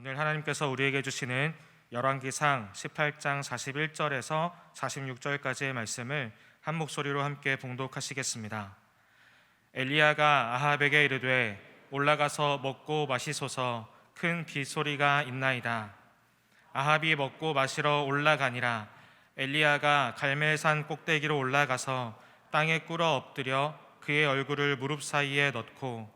오늘 하나님께서 우리에게 주시는 열왕기상 18장 41절에서 46절까지의 말씀을 한 목소리로 함께 봉독하시겠습니다. 엘리야가 아합에게 이르되 올라가서 먹고 마시소서, 큰 빗소리가 있나이다. 아합이 먹고 마시러 올라가니라. 엘리야가 갈멜산 꼭대기로 올라가서 땅에 꿇어 엎드려 그의 얼굴을 무릎 사이에 넣고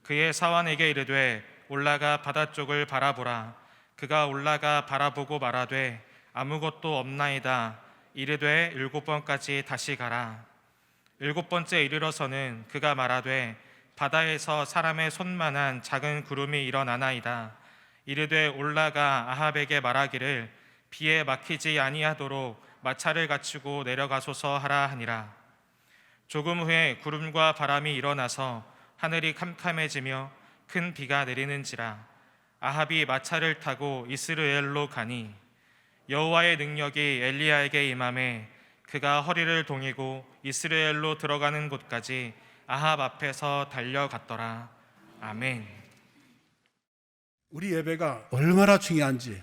그의 사환에게 이르되 올라가 바다 쪽을 바라보라. 그가 올라가 바라보고 말하되 아무것도 없나이다. 이르되 7번까지 다시 가라. 7번째 이르러서는 그가 말하되 바다에서 사람의 손만한 작은 구름이 일어나나이다. 이르되 올라가 아합에게 말하기를 비에 막히지 아니하도록 마차를 갖추고 내려가소서 하라 하니라. 조금 후에 구름과 바람이 일어나서 하늘이 캄캄해지며 큰 비가 내리는지라. 아합이 마차를 타고 이스라엘로 가니 여호와의 능력이 엘리야에게 임하매 그가 허리를 동이고 이스라엘로 들어가는 곳까지 아합 앞에서 달려갔더라. 아멘. 우리 예배가 얼마나 중요한지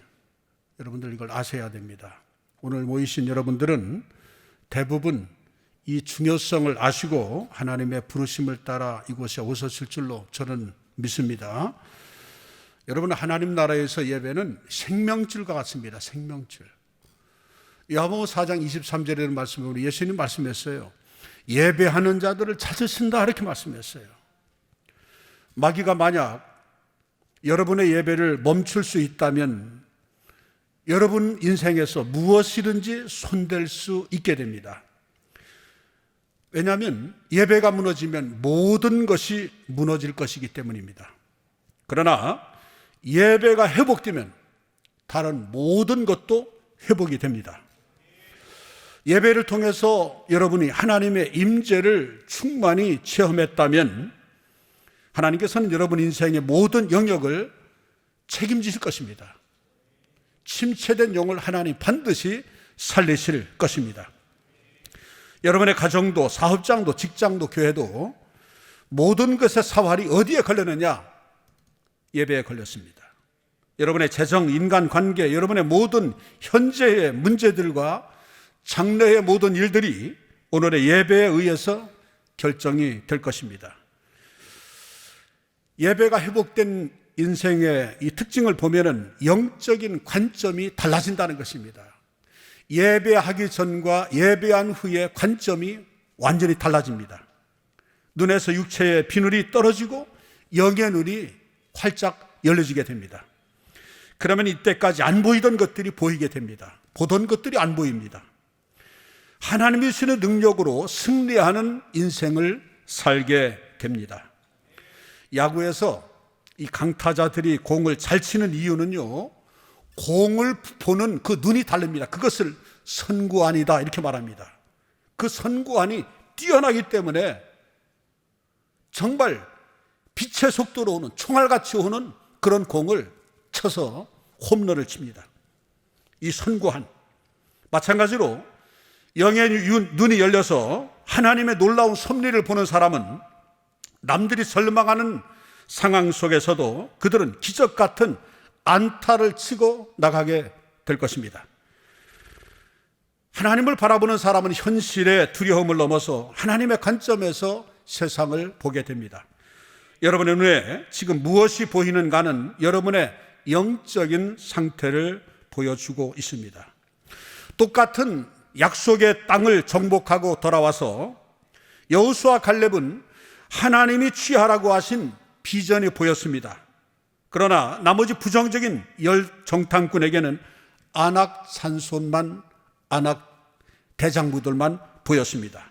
여러분들 이걸 아셔야 됩니다. 오늘 모이신 여러분들은 대부분 이 중요성을 아시고 하나님의 부르심을 따라 이곳에 오셨을 줄로 저는 믿습니다. 여러분, 하나님 나라에서 예배는 생명줄과 같습니다. 생명줄. 야고보 4장 23절에는 말씀에 우리 예수님 말씀했어요. 예배하는 자들을 찾으신다, 이렇게 말씀했어요. 마귀가 만약 여러분의 예배를 멈출 수 있다면 여러분 인생에서 무엇이든지 손댈 수 있게 됩니다. 왜냐하면 예배가 무너지면 모든 것이 무너질 것이기 때문입니다. 그러나 예배가 회복되면 다른 모든 것도 회복이 됩니다. 예배를 통해서 여러분이 하나님의 임재를 충만히 체험했다면 하나님께서는 여러분 인생의 모든 영역을 책임지실 것입니다. 침체된 영을 하나님 반드시 살리실 것입니다. 여러분의 가정도, 사업장도, 직장도, 교회도 모든 것의 사활이 어디에 걸렸느냐? 예배에 걸렸습니다. 여러분의 재정, 인간관계, 여러분의 모든 현재의 문제들과 장래의 모든 일들이 오늘의 예배에 의해서 결정이 될 것입니다. 예배가 회복된 인생의 이 특징을 보면은 영적인 관점이 달라진다는 것입니다. 예배하기 전과 예배한 후의 관점이 완전히 달라집니다. 눈에서 육체의 비늘이 떨어지고 영의 눈이 활짝 열려지게 됩니다. 그러면 이때까지 안 보이던 것들이 보이게 됩니다. 보던 것들이 안 보입니다. 하나님이 주시는 능력으로 승리하는 인생을 살게 됩니다. 야구에서 이 강타자들이 공을 잘 치는 이유는요, 공을 보는 그 눈이 다릅니다. 그것을 선구안이다, 이렇게 말합니다. 그 선구안이 뛰어나기 때문에 정말 빛의 속도로 오는, 총알같이 오는 그런 공을 쳐서 홈런을 칩니다. 이 선구안. 마찬가지로 영의 눈이 열려서 하나님의 놀라운 섭리를 보는 사람은 남들이 절망하는 상황 속에서도 그들은 기적 같은 안타를 치고 나가게 될 것입니다. 하나님을 바라보는 사람은 현실의 두려움을 넘어서 하나님의 관점에서 세상을 보게 됩니다. 여러분의 눈에 지금 무엇이 보이는가는 여러분의 영적인 상태를 보여주고 있습니다. 똑같은 약속의 땅을 정복하고 돌아와서 여호수아 갈렙은 하나님이 취하라고 하신 비전이 보였습니다. 그러나 나머지 부정적인 열 정탐꾼에게는 아낙 산손만, 아낙 대장부들만 보였습니다.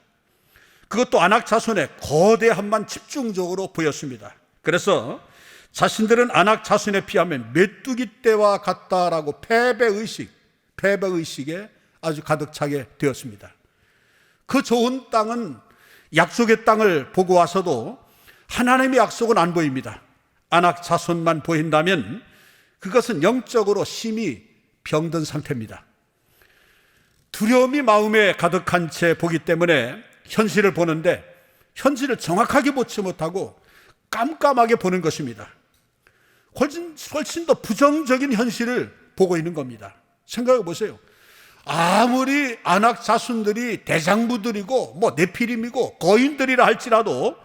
그것도 아낙 자손의 거대함만 집중적으로 보였습니다. 그래서 자신들은 아낙 자손에 비하면 메뚜기 떼와 같다라고 패배의식에 아주 가득 차게 되었습니다. 그 좋은 땅은, 약속의 땅을 보고 와서도 하나님의 약속은 안 보입니다. 아낙 자손만 보인다면 그것은 영적으로 심히 병든 상태입니다. 두려움이 마음에 가득한 채 보기 때문에 현실을 보는데 현실을 정확하게 보지 못하고 깜깜하게 보는 것입니다. 훨씬 더 부정적인 현실을 보고 있는 겁니다. 생각해 보세요. 아무리 안악 자손들이 대장부들이고 뭐 네피림이고 거인들이라 할지라도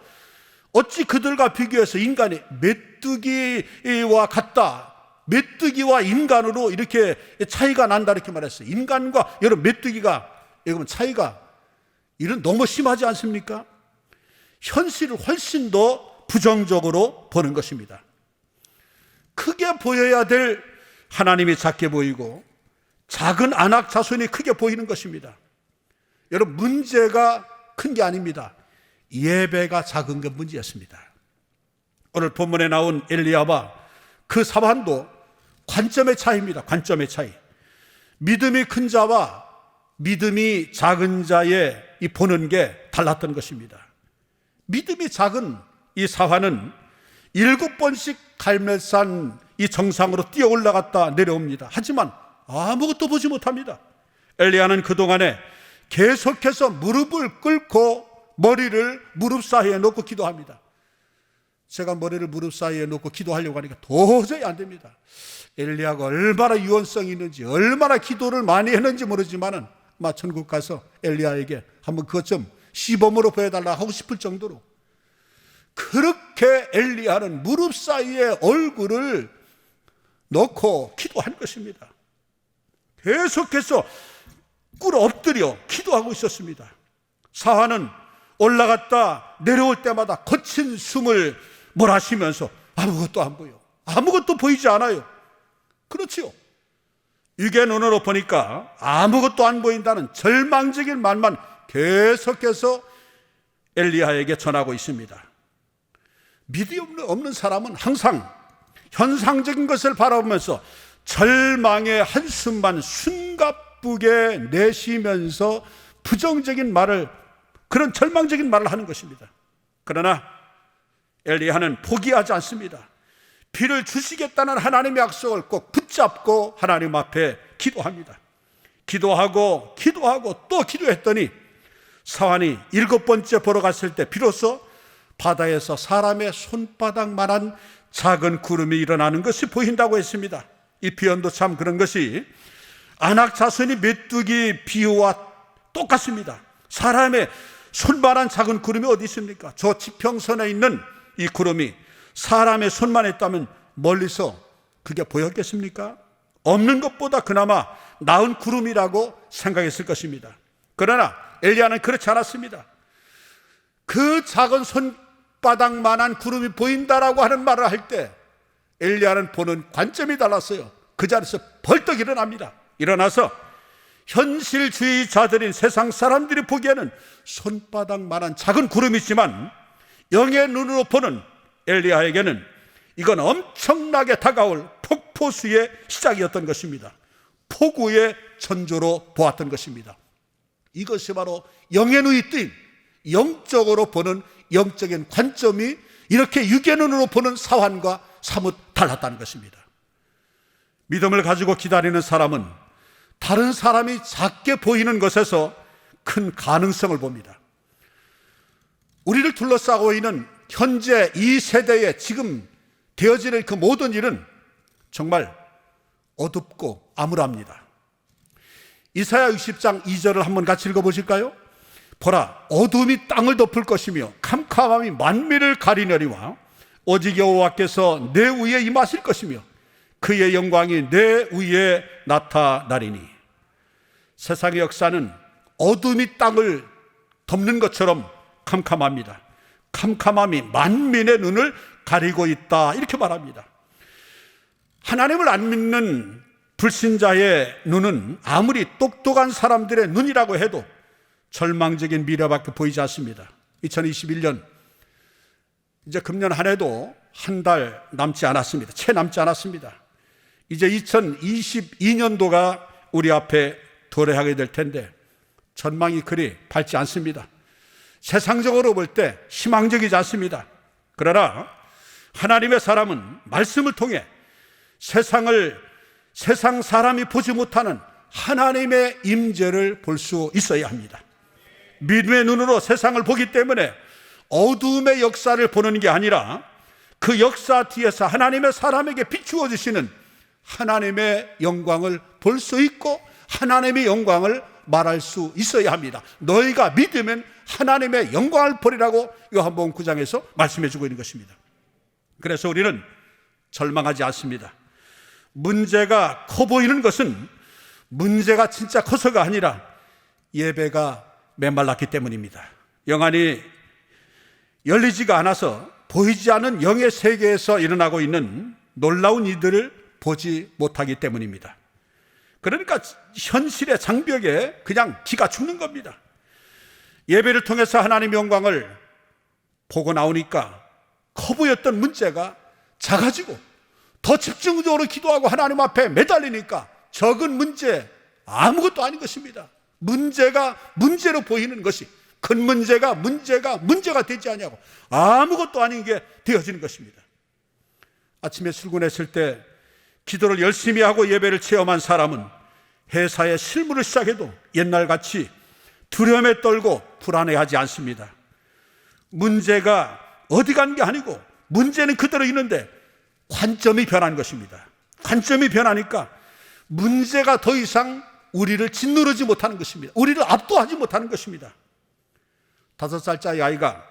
어찌 그들과 비교해서 인간이 메뚜기와 같다, 메뚜기와 인간으로 이렇게 차이가 난다 이렇게 말했어요. 인간과 여러분 메뚜기가 여러분 차이가 이런 너무 심하지 않습니까? 현실을 훨씬 더 부정적으로 보는 것입니다. 크게 보여야 될 하나님이 작게 보이고 작은 안악 자손이 크게 보이는 것입니다. 여러분 문제가 큰 게 아닙니다. 예배가 작은 게 문제였습니다. 오늘 본문에 나온 엘리야와 그 사환도 관점의 차이입니다. 관점의 차이. 믿음이 큰 자와 믿음이 작은 자의 이 보는 게 달랐던 것입니다. 믿음이 작은 이 사환은 7번씩 갈멜산 이 정상으로 뛰어 올라갔다 내려옵니다. 하지만 아무것도 보지 못합니다. 엘리야는 그동안에 계속해서 무릎을 꿇고 머리를 무릎 사이에 놓고 기도합니다. 제가 머리를 무릎 사이에 놓고 기도하려고 하니까 도저히 안 됩니다. 엘리야가 얼마나 유언성이 있는지 얼마나 기도를 많이 했는지 모르지만은 아마 천국 가서 엘리야에게 한번 그것 좀 시범으로 보여달라 하고 싶을 정도로 그렇게 엘리야는 무릎 사이에 얼굴을 넣고 기도한 것입니다. 계속해서 꿇어 엎드려 기도하고 있었습니다. 사환은 올라갔다 내려올 때마다 거친 숨을 몰아쉬면서 아무것도 안 보여. 아무것도 보이지 않아요. 그렇지요. 육의 눈으로 보니까 아무것도 안 보인다는 절망적인 말만 계속해서 엘리야에게 전하고 있습니다. 믿음 없는 사람은 항상 현상적인 것을 바라보면서 절망의 한숨만 숨가쁘게 내쉬면서 부정적인 말을, 그런 절망적인 말을 하는 것입니다. 그러나 엘리야는 포기하지 않습니다. 비를 주시겠다는 하나님의 약속을 꼭 붙잡고 하나님 앞에 기도합니다. 기도하고 또 기도했더니 사환이 7번째 보러 갔을 때 비로소 바다에서 사람의 손바닥만한 작은 구름이 일어나는 것이 보인다고 했습니다. 이 표현도 참 그런 것이 안악 자손이 메뚜기 비유와 똑같습니다. 사람의 손만한 작은 구름이 어디 있습니까? 저 지평선에 있는 이 구름이 사람의 손만 했다면 멀리서 그게 보였겠습니까? 없는 것보다 그나마 나은 구름이라고 생각했을 것입니다. 그러나 엘리야는 그렇지 않았습니다. 그 작은 손바닥만한 구름이 보인다라고 하는 말을 할 때 엘리야는 보는 관점이 달랐어요. 그 자리에서 벌떡 일어납니다. 일어나서 현실주의자들인 세상 사람들이 보기에는 손바닥만한 작은 구름이지만 영의 눈으로 보는 엘리야에게는 이건 엄청나게 다가올 폭포수의 시작이었던 것입니다. 폭우의 전조로 보았던 것입니다. 이것이 바로 영의 눈이 뜨임, 영적으로 보는 영적인 관점이 이렇게 육의 눈으로 보는 사환과 사뭇 달랐다는 것입니다. 믿음을 가지고 기다리는 사람은 다른 사람이 작게 보이는 것에서 큰 가능성을 봅니다. 우리를 둘러싸고 있는 현재 이 세대에 지금 되어지는 그 모든 일은 정말 어둡고 암울합니다. 이사야 60장 2절을 한번 같이 읽어보실까요? 보라, 어둠이 땅을 덮을 것이며 캄캄함이 만민을 가리려니와 오직 여호와께서 내 위에 임하실 것이며 그의 영광이 내 위에 나타나리니. 세상의 역사는 어둠이 땅을 덮는 것처럼 캄캄합니다. 캄캄함이 만민의 눈을 가리고 있다, 이렇게 말합니다. 하나님을 안 믿는 불신자의 눈은 아무리 똑똑한 사람들의 눈이라고 해도 절망적인 미래밖에 보이지 않습니다. 2021년 이제 금년 한 해도 한 달 남지 않았습니다. 채 남지 않았습니다. 이제 2022년도가 우리 앞에 도래하게 될 텐데 전망이 그리 밝지 않습니다. 세상적으로 볼 때 희망적이지 않습니다. 그러나 하나님의 사람은 말씀을 통해 세상 사람이 보지 못하는 하나님의 임재를 볼 수 있어야 합니다. 믿음의 눈으로 세상을 보기 때문에 어두움의 역사를 보는 게 아니라 그 역사 뒤에서 하나님의 사람에게 비추어 주시는 하나님의 영광을 볼 수 있고 하나님의 영광을 말할 수 있어야 합니다. 너희가 믿으면 하나님의 영광을 보리라고 요한복음 9장에서 말씀해 주고 있는 것입니다. 그래서 우리는 절망하지 않습니다. 문제가 커 보이는 것은 문제가 진짜 커서가 아니라 예배가 메말랐기 때문입니다. 영안이 열리지가 않아서 보이지 않는 영의 세계에서 일어나고 있는 놀라운 이들을 보지 못하기 때문입니다. 그러니까 현실의 장벽에 그냥 기가 죽는 겁니다. 예배를 통해서 하나님의 영광을 보고 나오니까 커 보였던 문제가 작아지고 더 집중적으로 기도하고 하나님 앞에 매달리니까 적은 문제, 아무것도 아닌 것입니다. 문제가 문제로 보이는 것이 큰 문제가 되지 아니하고 아무것도 아닌 게 되어지는 것입니다. 아침에 출근했을 때 기도를 열심히 하고 예배를 체험한 사람은 회사에 실무를 시작해도 옛날같이 두려움에 떨고 불안해하지 않습니다. 문제가 어디 간 게 아니고 문제는 그대로 있는데 관점이 변한 것입니다. 관점이 변하니까 문제가 더 이상 우리를 짓누르지 못하는 것입니다. 우리를 압도하지 못하는 것입니다. 5살짜리 아이가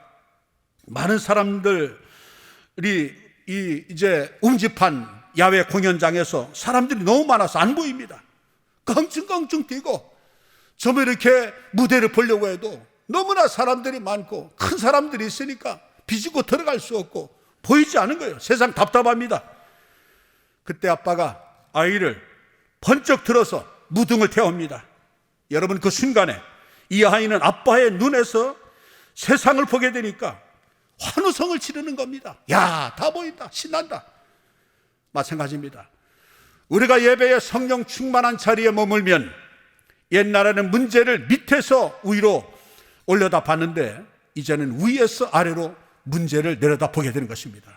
많은 사람들이 이제 음집한 야외 공연장에서 사람들이 너무 많아서 안 보입니다. 껑충껑충 뛰고 좀 이렇게 무대를 보려고 해도 너무나 사람들이 많고 큰 사람들이 있으니까 비집고 들어갈 수 없고 보이지 않은 거예요. 세상 답답합니다. 그때 아빠가 아이를 번쩍 들어서 무등을 태웁니다. 여러분, 그 순간에 이 아이는 아빠의 눈에서 세상을 보게 되니까 환호성을 지르는 겁니다. 야, 다 보인다, 신난다. 마찬가지입니다. 우리가 예배에 성령 충만한 자리에 머물면 옛날에는 문제를 밑에서 위로 올려다 봤는데 이제는 위에서 아래로 문제를 내려다 보게 되는 것입니다.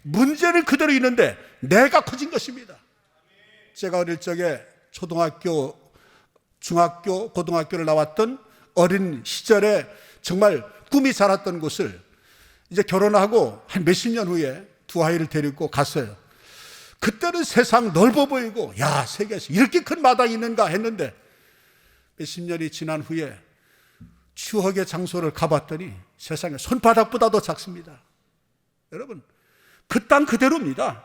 문제는 그대로 있는데 내가 커진 것입니다. 제가 어릴 적에 초등학교, 중학교, 고등학교를 나왔던 어린 시절에 정말 꿈이 자랐던 곳을 이제 결혼하고 한 몇십 년 후에 두 아이를 데리고 갔어요. 그때는 세상 넓어 보이고 야, 세계에서 이렇게 큰 마당이 있는가 했는데 몇십 년이 지난 후에 추억의 장소를 가봤더니 세상에 손바닥보다도 작습니다. 여러분, 그 땅 그대로입니다.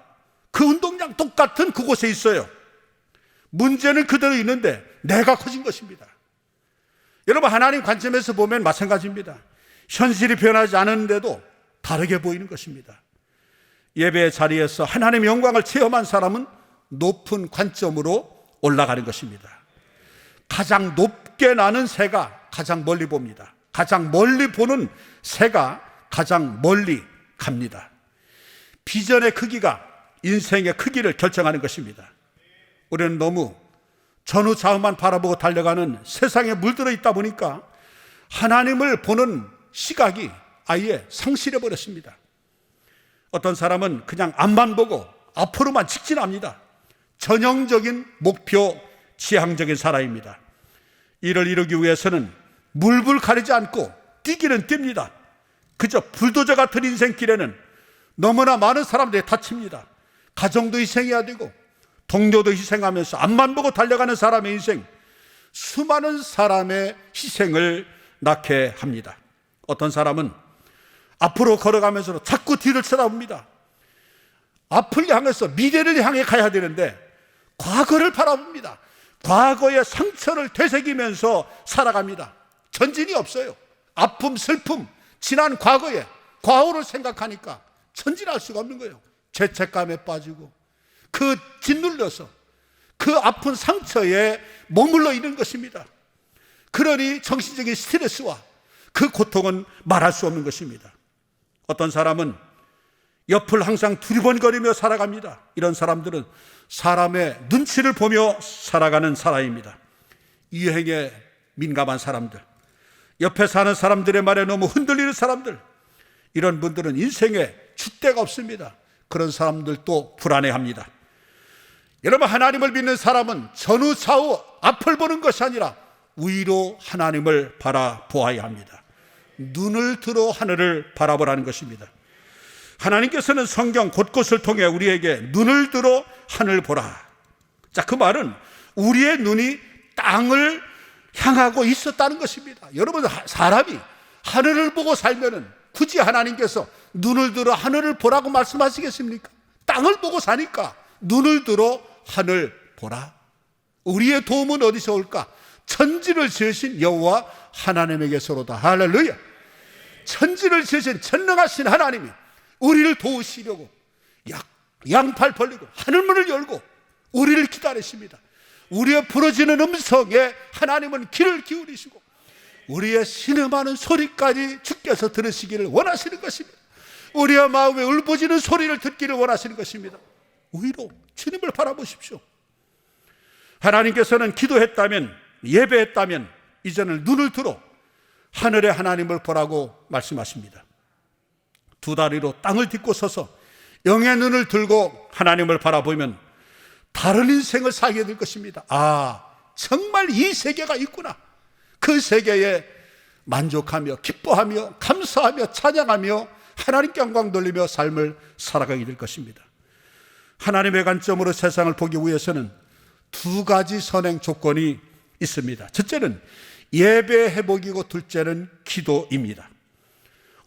그 운동장 똑같은 그곳에 있어요. 문제는 그대로 있는데 내가 커진 것입니다. 여러분, 하나님 관점에서 보면 마찬가지입니다. 현실이 변하지 않은데도 다르게 보이는 것입니다. 예배의 자리에서 하나님의 영광을 체험한 사람은 높은 관점으로 올라가는 것입니다. 가장 높게 나는 새가 가장 멀리 봅니다. 가장 멀리 보는 새가 가장 멀리 갑니다. 비전의 크기가 인생의 크기를 결정하는 것입니다. 우리는 너무 전후좌우만 바라보고 달려가는 세상에 물들어 있다 보니까 하나님을 보는 시각이 아예 상실해 버렸습니다. 어떤 사람은 그냥 앞만 보고 앞으로만 직진합니다. 전형적인 목표 지향적인 사람입니다. 이를 이루기 위해서는 물불 가리지 않고 뛰기는 뜁니다. 그저 불도저 같은 인생길에는 너무나 많은 사람들이 다칩니다. 가정도 희생해야 되고 동료도 희생하면서 앞만 보고 달려가는 사람의 인생, 수많은 사람의 희생을 낳게 합니다. 어떤 사람은 앞으로 걸어가면서 자꾸 뒤를 쳐다봅니다. 앞을 향해서 미래를 향해 가야 되는데 과거를 바라봅니다. 과거의 상처를 되새기면서 살아갑니다. 전진이 없어요. 아픔, 슬픔, 지난 과거에 과거를 생각하니까 전진할 수가 없는 거예요. 죄책감에 빠지고 그 짓눌려서 그 아픈 상처에 머물러 있는 것입니다. 그러니 정신적인 스트레스와 그 고통은 말할 수 없는 것입니다. 어떤 사람은 옆을 항상 두리번거리며 살아갑니다. 이런 사람들은 사람의 눈치를 보며 살아가는 사람입니다. 유행에 민감한 사람들, 옆에 사는 사람들의 말에 너무 흔들리는 사람들, 이런 분들은 인생에 줏대가 없습니다. 그런 사람들도 불안해합니다. 여러분, 하나님을 믿는 사람은 전후 좌우 앞을 보는 것이 아니라 위로 하나님을 바라보아야 합니다. 눈을 들어 하늘을 바라보라는 것입니다. 하나님께서는 성경 곳곳을 통해 우리에게 눈을 들어 하늘 보라. 자, 그 말은 우리의 눈이 땅을 향하고 있었다는 것입니다. 여러분, 사람이 하늘을 보고 살면은 굳이 하나님께서 눈을 들어 하늘을 보라고 말씀하시겠습니까? 땅을 보고 사니까 눈을 들어 하늘 보라. 우리의 도움은 어디서 올까? 천지를 지으신 여호와 하나님에게서로다. 할렐루야. 천지를 지으신 전능하신 하나님이 우리를 도우시려고 양팔 벌리고 하늘문을 열고 우리를 기다리십니다. 우리의 부러지는 음성에 하나님은 귀를 기울이시고 우리의 신음하는 소리까지 주께서 들으시기를 원하시는 것입니다. 우리의 마음에 울부짖는 소리를 듣기를 원하시는 것입니다. 오히려 주님을 바라보십시오. 하나님께서는 기도했다면, 예배했다면 이제는 눈을 들어 하늘의 하나님을 보라고 말씀하십니다. 두 다리로 땅을 딛고 서서 영의 눈을 들고 하나님을 바라보면 다른 인생을 살게 될 것입니다. 아, 정말 이 세계가 있구나. 그 세계에 만족하며 기뻐하며 감사하며 찬양하며 하나님께 영광 돌리며 삶을 살아가게 될 것입니다. 하나님의 관점으로 세상을 보기 위해서는 두 가지 선행 조건이 있습니다. 첫째는 예배 회복이고 둘째는 기도입니다.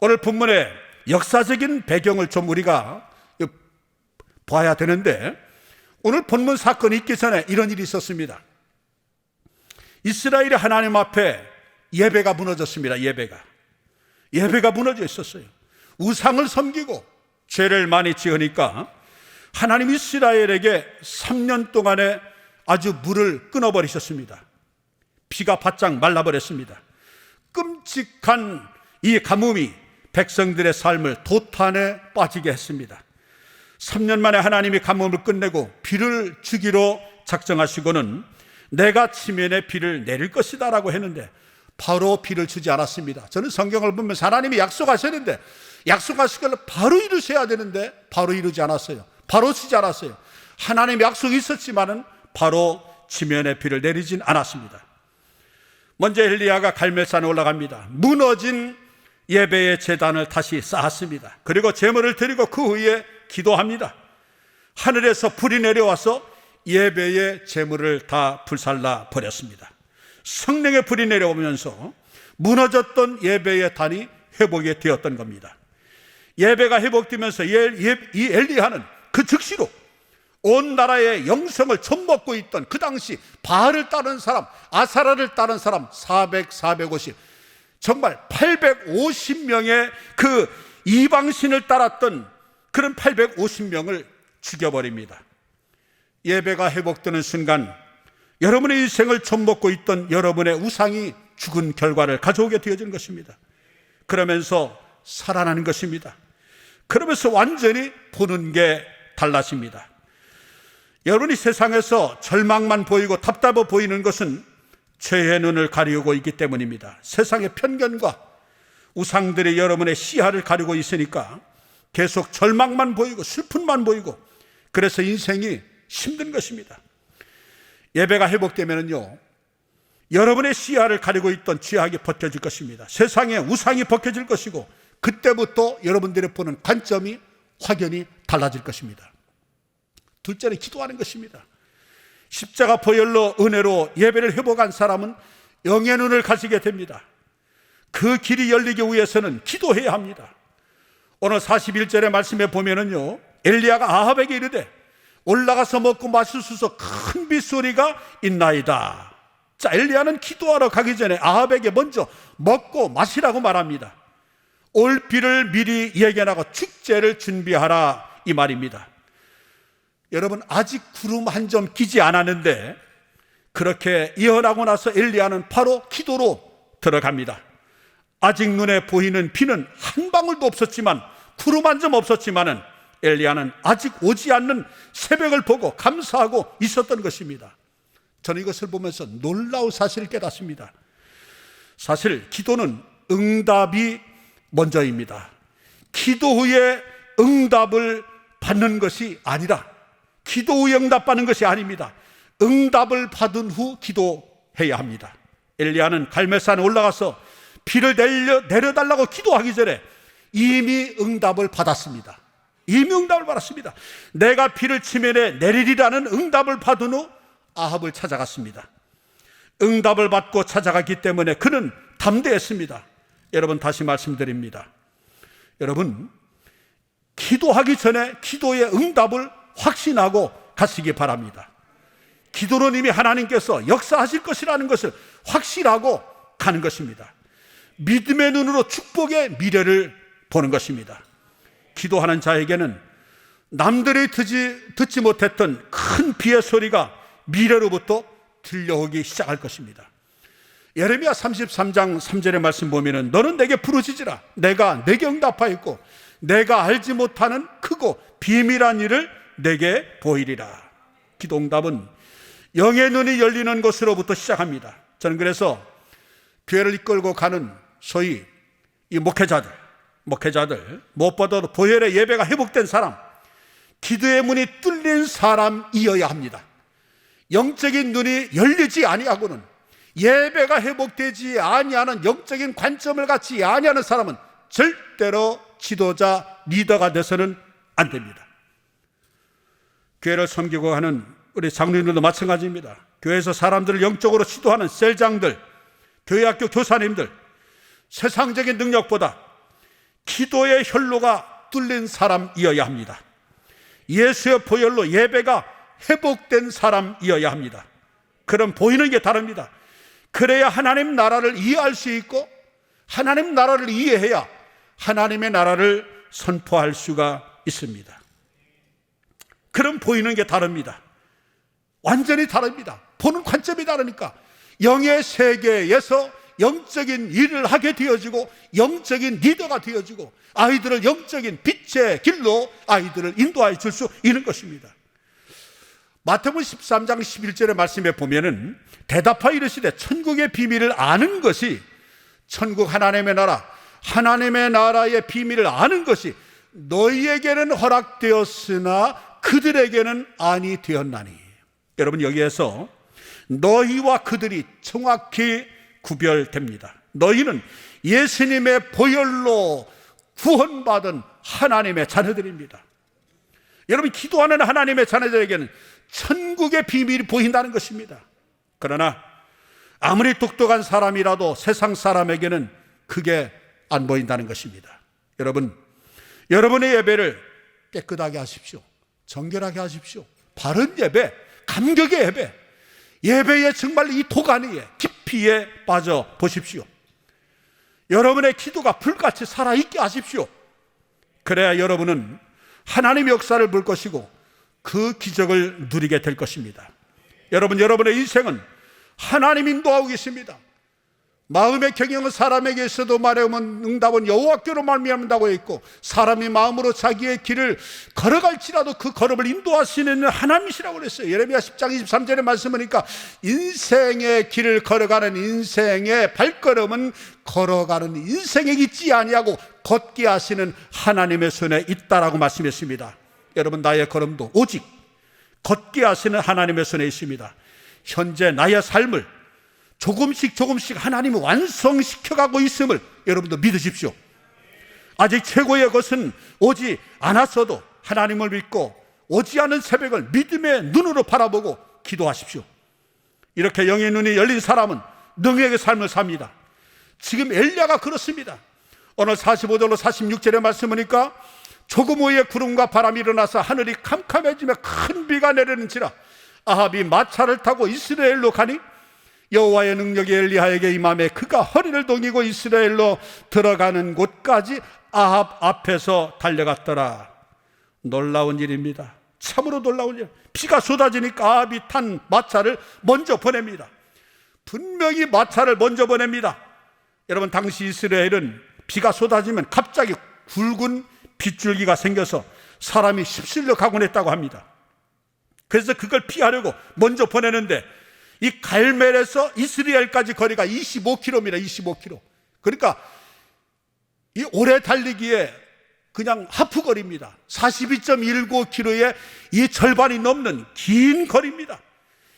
오늘 본문의 역사적인 배경을 좀 우리가 봐야 되는데, 오늘 본문 사건이 있기 전에 이런 일이 있었습니다. 이스라엘이 하나님 앞에 예배가 무너졌습니다. 예배가 무너져 있었어요. 우상을 섬기고 죄를 많이 지으니까 하나님 이스라엘에게 3년 동안에 아주 물을 끊어버리셨습니다. 피가 바짝 말라버렸습니다. 끔찍한 이 가뭄이 백성들의 삶을 도탄에 빠지게 했습니다. 3년 만에 하나님이 가뭄을 끝내고 비를 주기로 작정하시고는 내가 지면에 비를 내릴 것이다 라고 했는데 바로 비를 주지 않았습니다. 저는 성경을 보면서 하나님이 약속하셨는데 약속하시기를 바로 이루셔야 되는데 바로 이루지 않았어요. 바로 주지 않았어요. 하나님의 약속이 있었지만은 바로 지면에 비를 내리진 않았습니다. 먼저 엘리야가 갈멜산에 올라갑니다. 무너진 예배의 제단을 다시 쌓았습니다. 그리고 제물을 드리고 그 후에 기도합니다. 하늘에서 불이 내려와서 예배의 제물을 다 불살라 버렸습니다. 성령의 불이 내려오면서 무너졌던 예배의 단이 회복이 되었던 겁니다. 예배가 회복되면서 이 엘리야는 그 즉시로 온 나라의 영성을 젖먹고 있던 그 당시 바알을 따르는 사람, 아사라를 따르는 사람 450 정말 850명의 그 이방신을 따랐던 그런 850명을 죽여버립니다. 예배가 회복되는 순간 여러분의 일생을 젖먹고 있던 여러분의 우상이 죽은 결과를 가져오게 되어지는 것입니다. 그러면서 살아나는 것입니다. 그러면서 완전히 보는 게 달라집니다. 여러분이 세상에서 절망만 보이고 답답해 보이는 것은 죄의 눈을 가리우고 있기 때문입니다. 세상의 편견과 우상들이 여러분의 시야를 가리고 있으니까 계속 절망만 보이고 슬픔만 보이고 그래서 인생이 힘든 것입니다. 예배가 회복되면요, 여러분의 시야를 가리고 있던 죄악이 벗겨질 것입니다. 세상의 우상이 벗겨질 것이고 그때부터 여러분들이 보는 관점이 확연히 달라질 것입니다. 둘째는 기도하는 것입니다. 십자가 보혈로 은혜로 예배를 회복한 사람은 영의 눈을 가지게 됩니다. 그 길이 열리기 위해서는 기도해야 합니다. 오늘 41절의 말씀에 보면은요, 엘리야가 아합에게 이르되 올라가서 먹고 마시소서 큰 빗소리가 있나이다. 자, 엘리야는 기도하러 가기 전에 아합에게 먼저 먹고 마시라고 말합니다. 올 비를 미리 예견하고 축제를 준비하라 이 말입니다. 여러분, 아직 구름 한 점 끼지 않았는데 그렇게 예언하고 나서 엘리야는 바로 기도로 들어갑니다. 아직 눈에 보이는 비는 한 방울도 없었지만, 구름 한 점 없었지만은 엘리야는 아직 오지 않는 새벽을 보고 감사하고 있었던 것입니다. 저는 이것을 보면서 놀라운 사실을 깨닫습니다. 사실 기도는 응답이 먼저입니다. 기도 후에 응답을 받는 것이 아니라, 기도 후에 응답받는 것이 아닙니다. 응답을 받은 후 기도해야 합니다. 엘리야는 갈멜산에 올라가서 비를 내려달라고 기도하기 전에 이미 응답을 받았습니다. 임응답을 받았습니다. 내가 비를 치면에 내리리라는 응답을 받은 후 아합을 찾아갔습니다. 응답을 받고 찾아갔기 때문에 그는 담대했습니다. 여러분, 다시 말씀드립니다. 여러분, 기도하기 전에 기도의 응답을 확신하고 가시기 바랍니다. 기도는 이미 하나님께서 역사하실 것이라는 것을 확신하고 가는 것입니다. 믿음의 눈으로 축복의 미래를 보는 것입니다. 기도하는 자에게는 남들이 듣지 못했던 큰 비의 소리가 미래로부터 들려오기 시작할 것입니다. 예레미야 33장 3절의 말씀 보면은 너는 내게 부르짖으라. 내가 내게 응답하였고 내가 알지 못하는 크고 비밀한 일을 내게 보이리라. 기도 응답은 영의 눈이 열리는 것으로부터 시작합니다. 저는 그래서 교회를 이끌고 가는 소위 이 목회자들 무엇보다도 보혈의 예배가 회복된 사람, 기도의 문이 뚫린 사람이어야 합니다. 영적인 눈이 열리지 아니하고는 예배가 회복되지 아니하는 영적인 관점을 갖지 아니하는 사람은 절대로 지도자, 리더가 돼서는 안 됩니다. 교회를 섬기고 하는 우리 장로님들도 마찬가지입니다. 교회에서 사람들을 영적으로 지도하는 셀장들, 교회학교 교사님들, 세상적인 능력보다 기도의 혈로가 뚫린 사람이어야 합니다. 예수의 보혈로 예배가 회복된 사람이어야 합니다. 그럼 보이는 게 다릅니다. 그래야 하나님 나라를 이해할 수 있고 하나님 나라를 이해해야 하나님의 나라를 선포할 수가 있습니다. 그럼 보이는 게 다릅니다. 완전히 다릅니다. 보는 관점이 다르니까 영의 세계에서 영적인 일을 하게 되어지고 영적인 리더가 되어지고 아이들을 영적인 빛의 길로 아이들을 인도하여 줄 수 있는 것입니다. 마태복음 13장 11절의 말씀에 보면은 대답하여 이르시되 천국의 비밀을 아는 것이, 천국 하나님의 나라, 하나님의 나라의 비밀을 아는 것이 너희에게는 허락되었으나 그들에게는 아니 되었나니. 여러분, 여기에서 너희와 그들이 정확히 구별됩니다. 너희는 예수님의 보혈로 구원받은 하나님의 자녀들입니다. 여러분, 기도하는 하나님의 자녀들에게는 천국의 비밀이 보인다는 것입니다. 그러나 아무리 똑똑한 사람이라도 세상 사람에게는 그게 안 보인다는 것입니다. 여러분, 여러분의 예배를 깨끗하게 하십시오. 정결하게 하십시오. 바른 예배, 감격의 예배, 예배에 정말 이 도가니에 깊이에 빠져 보십시오. 여러분의 기도가 불같이 살아있게 하십시오. 그래야 여러분은 하나님의 역사를 볼 것이고 그 기적을 누리게 될 것입니다. 여러분, 여러분의 인생은 하나님 인도하고 계십니다. 마음의 경영은 사람에게 있어도 말하면 응답은 여호와께로 말미암는다고 했고, 사람이 마음으로 자기의 길을 걸어갈지라도 그 걸음을 인도하시는 하나님이시라고 그랬어요. 예레미야 10장 23절에 말씀하니까 인생의 길을 걸어가는 인생의 발걸음은 걸어가는 인생에 있지 아니하고 걷게 하시는 하나님의 손에 있다라고 말씀했습니다. 여러분, 나의 걸음도 오직 걷게 하시는 하나님의 손에 있습니다. 현재 나의 삶을 조금씩 하나님이 완성시켜가고 있음을 여러분도 믿으십시오. 아직 최고의 것은 오지 않았어도 하나님을 믿고 오지 않은 새벽을 믿음의 눈으로 바라보고 기도하십시오. 이렇게 영의 눈이 열린 사람은 능력의 삶을 삽니다. 지금 엘리야가 그렇습니다. 오늘 45절로 46절의 말씀이니까 조금 후에 구름과 바람이 일어나서 하늘이 캄캄해지며 큰 비가 내리는지라 아합이 마차를 타고 이스라엘로 가니 여호와의 능력이 엘리야에게 임하매 그가 허리를 동이고 이스라엘로 들어가는 곳까지 아합 앞에서 달려갔더라. 놀라운 일입니다. 참으로 놀라운 일. 비가 쏟아지니까 아합이 탄 마차를 먼저 보냅니다. 분명히 마차를 먼저 보냅니다. 여러분, 당시 이스라엘은 비가 쏟아지면 갑자기 굵은 빗줄기가 생겨서 사람이 휩쓸려 가곤 했다고 합니다. 그래서 그걸 피하려고 먼저 보내는데 이 갈멜에서 이스라엘까지 거리가 25km입니다. 25km. 그러니까 이 오래 달리기에 그냥 하프거리입니다. 42.19km의 이 절반이 넘는 긴 거리입니다.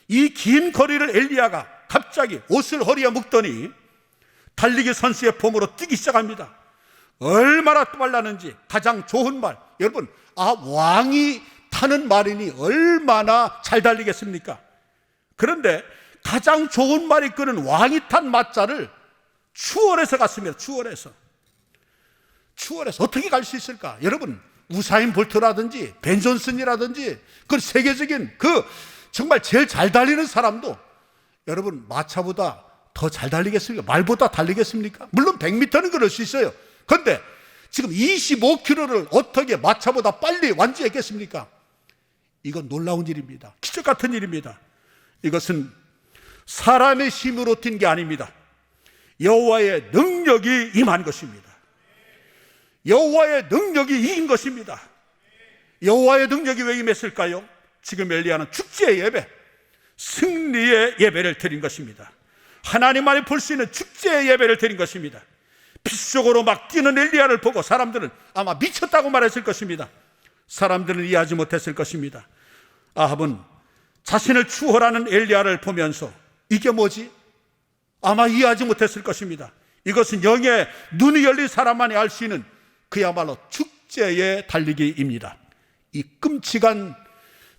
이 긴 거리를 엘리야가 갑자기 옷을 허리에 묶더니 달리기 선수의 폼으로 뛰기 시작합니다. 얼마나 빨랐는지 가장 좋은 말, 여러분 왕이 타는 말이니 얼마나 잘 달리겠습니까? 그런데 가장 좋은 말이 끄는 왕이 탄 마자를 추월해서 갔습니다. 추월해서 어떻게 갈 수 있을까? 여러분, 우사인 볼트라든지 벤 존슨이라든지 그 세계적인 정말 제일 잘 달리는 사람도 여러분 마차보다 더 잘 달리겠습니까? 말보다 달리겠습니까? 물론 100m는 그럴 수 있어요. 그런데 지금 25km를 어떻게 마차보다 빨리 완주했겠습니까? 이건 놀라운 일입니다. 기적 같은 일입니다. 이것은 사람의 힘으로 뛴 게 아닙니다. 여호와의 능력이 임한 것입니다. 여호와의 능력이 이긴 것입니다. 여호와의 능력이 왜 임했을까요? 지금 엘리야는 축제의 예배, 승리의 예배를 드린 것입니다. 하나님만이 볼 수 있는 축제의 예배를 드린 것입니다. 빛속으로 막 뛰는 엘리야를 보고 사람들은 아마 미쳤다고 말했을 것입니다. 사람들은 이해하지 못했을 것입니다. 아합은 자신을 추월하는 엘리야를 보면서 이게 뭐지? 아마 이해하지 못했을 것입니다. 이것은 영의 눈이 열린 사람만이 알 수 있는 그야말로 축제의 달리기입니다. 이 끔찍한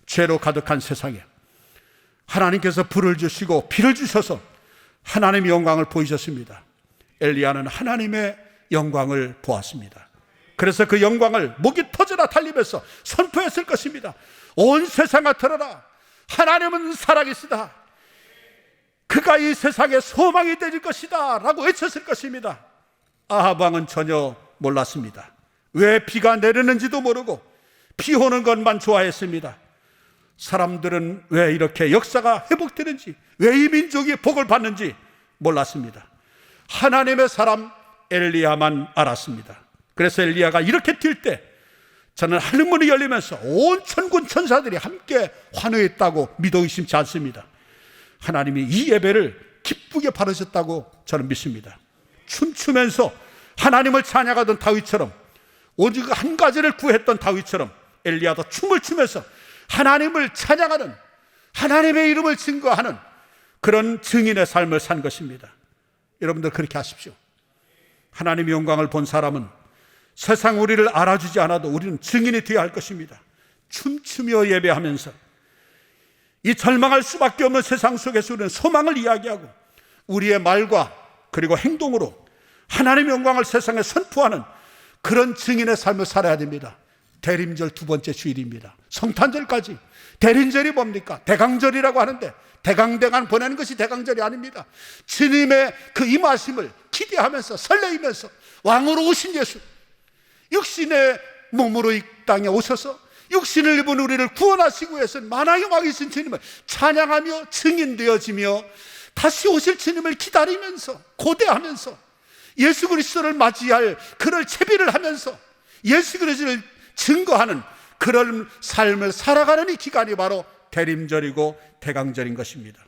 죄로 가득한 세상에 하나님께서 불을 주시고 비를 주셔서 하나님의 영광을 보이셨습니다. 엘리야는 하나님의 영광을 보았습니다. 그래서 그 영광을 목이 터져라 달리면서 선포했을 것입니다. 온 세상아 들어라, 하나님은 살아계시다, 그가 이 세상의 소망이 되질 것이다 라고 외쳤을 것입니다. 아합 왕은 전혀 몰랐습니다. 왜 비가 내리는지도 모르고 비 오는 것만 좋아했습니다. 사람들은 왜 이렇게 역사가 회복되는지, 왜 이 민족이 복을 받는지 몰랐습니다. 하나님의 사람 엘리야만 알았습니다. 그래서 엘리야가 이렇게 뛸 때 저는 하늘문이 열리면서 온 천군 천사들이 함께 환호했다고 믿어 의심치 않습니다. 하나님이 이 예배를 기쁘게 받으셨다고 저는 믿습니다. 춤추면서 하나님을 찬양하던 다윗처럼, 오직 한 가지를 구했던 다윗처럼 엘리야도 춤을 추면서 하나님을 찬양하는, 하나님의 이름을 증거하는 그런 증인의 삶을 산 것입니다. 여러분들 그렇게 하십시오. 하나님의 영광을 본 사람은 세상 우리를 알아주지 않아도 우리는 증인이 되어야 할 것입니다. 춤추며 예배하면서 이 절망할 수밖에 없는 세상 속에서 우리는 소망을 이야기하고 우리의 말과 그리고 행동으로 하나님의 영광을 세상에 선포하는 그런 증인의 삶을 살아야 됩니다. 대림절 두 번째 주일입니다. 성탄절까지. 대림절이 뭡니까? 대강절이라고 하는데 대강대간 보내는 것이 대강절이 아닙니다. 주님의 그 임하심을 기대하면서 설레이면서 왕으로 오신 예수, 육신의 몸으로 이 땅에 오셔서 육신을 입은 우리를 구원하시기 위해서 만왕의 왕이신 주님을 찬양하며 증인되어지며 다시 오실 주님을 기다리면서 고대하면서 예수 그리스도를 맞이할 그를 채비를 하면서 예수 그리스도를 증거하는 그런 삶을 살아가는 이 기간이 바로 대림절이고 대강절인 것입니다.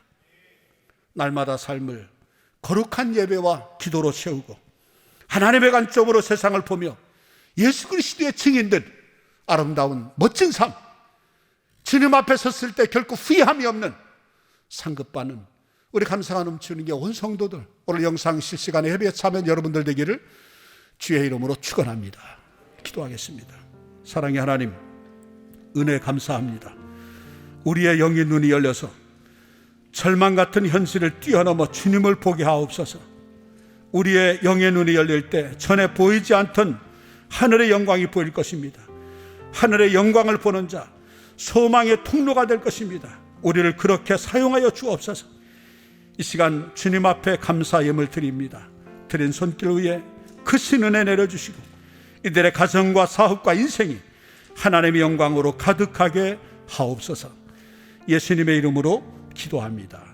날마다 삶을 거룩한 예배와 기도로 채우고 하나님의 관점으로 세상을 보며 예수 그리스도의 증인된 아름다운 멋진 삶, 주님 앞에 섰을 때 결코 후회함이 없는 상급받는 우리 감사가 넘치는 게 온 성도들, 오늘 영상 실시간에 예배에 참여한 여러분들 되기를 주의 이름으로 축원합니다. 기도하겠습니다. 사랑의 하나님, 은혜 감사합니다. 우리의 영의 눈이 열려서 절망 같은 현실을 뛰어넘어 주님을 보게 하옵소서. 우리의 영의 눈이 열릴 때 전에 보이지 않던 하늘의 영광이 보일 것입니다. 하늘의 영광을 보는 자, 소망의 통로가 될 것입니다. 우리를 그렇게 사용하여 주옵소서. 이 시간 주님 앞에 감사 예물 드립니다. 드린 손길 위에 크신 은혜 내려주시고 이들의 가정과 사업과 인생이 하나님의 영광으로 가득하게 하옵소서. 예수님의 이름으로 기도합니다.